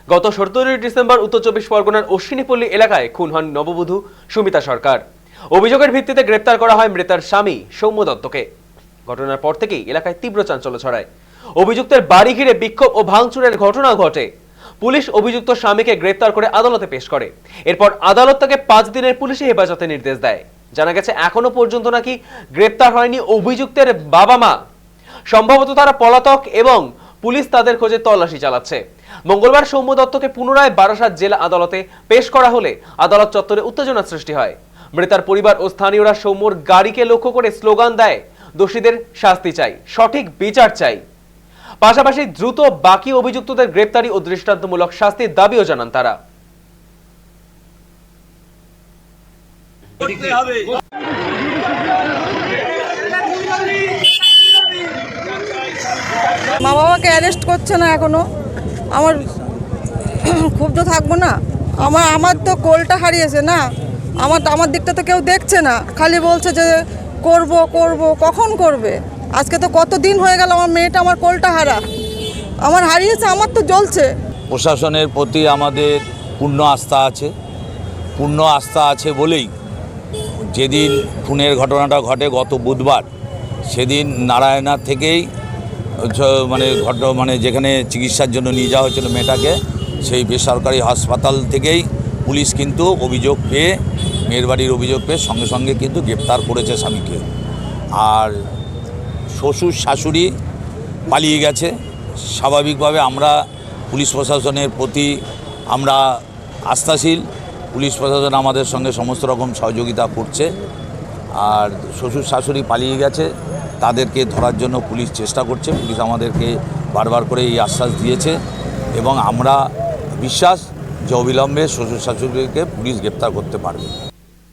গত 17 ডিসেম্বর উত্তর চব্বিশ পরগনার অশ্বিনীপল্লী এলাকায় খুন হন নববধূ সুমিতা সরকার। অভিযোগের ভিত্তিতে গ্রেপ্তার করা হয় মৃতার স্বামী সৌম্য দত্তকে। ঘটনার পর থেকেই এলাকায় তীব্র চাঞ্চল্য ছড়ায়। অভিযুক্তের বাড়ি ঘিরে বিক্ষোভ ও ভাঙচুরের ঘটনা ঘটে। পুলিশ অভিযুক্ত স্বামীকে গ্রেপ্তার করে আদালতে পেশ করে। এরপর আদালত তাকে 5 দিনের পুলিশি হেফাজতে নির্দেশ দেয়। জানা গেছে এখনো পর্যন্ত নাকি গ্রেপ্তার হয়নি অভিযুক্তের বাবা মা। সম্ভবত তারা পলাতক এবং পুলিশ তাদের খোঁজে তল্লাশি চালাচ্ছে। মঙ্গলবার সৌম্য দত্তকে পুনরায় বারাসাত জেলা আদালতে পেশ করা হলে আদালত চত্বরে উত্তেজনা সৃষ্টি হয়। মৃতার পরিবার ও স্থানীয়রা সৌম্যর গাড়িকে লক্ষ্য করে স্লোগান দেয়, দোষীদের শাস্তি চাই, সঠিক বিচার চাই। পাশাপাশি দ্রুত বাকি অভিযুক্তদের গ্রেপ্তারি ও দৃষ্টান্তমূলক শাস্তির দাবিও জানান তারা। মা বাবাকে অ্যারেস্ট করছে না এখনো। আমার ক্ষুব্ধ থাকবো না? আমার তো কোলটা হারিয়েছে না, আমার দিকটা তো কেউ দেখছে না, খালি বলছে যে করব করব। কখন করবে? আজকে তো কতদিন হয়ে গেল আমার মেয়েটা, আমার কোলটা আমার হারিয়েছে, আমার তো জ্বলছে। প্রশাসনের প্রতি আমাদের পূর্ণ আস্থা আছে বলেই যেদিন খুনের ঘটনাটা ঘটে গত বুধবার, সেদিন নারায়ণার থেকেই যেখানে চিকিৎসার জন্য নিয়ে যাওয়া হয়েছিল মেয়েটাকে, সেই বেসরকারি হাসপাতাল থেকেই পুলিশ কিন্তু অভিযোগ পেয়ে, মেয়ের বাড়ির অভিযোগ পেয়ে সঙ্গে সঙ্গে কিন্তু গ্রেপ্তার করেছে স্বামীকে। আর শ্বশুর শাশুড়ি পালিয়ে গেছে। স্বাভাবিকভাবে আমরা পুলিশ প্রশাসনের প্রতি আমরা আস্থাশীল। পুলিশ প্রশাসন আমাদের সঙ্গে সমস্ত রকম সহযোগিতা করছে। আর শ্বশুর শাশুড়ি পালিয়ে গেছে, তাদেরকে ধরার জন্য পুলিশ চেষ্টা করছে। পুলিশ আমাদেরকে বারবার করে এই আশ্বাস দিয়েছে এবং আমরা বিশ্বাস যে অবিলম্বে শ্বশুর শাশুড়িকে পুলিশ গ্রেপ্তার করতে পারবে।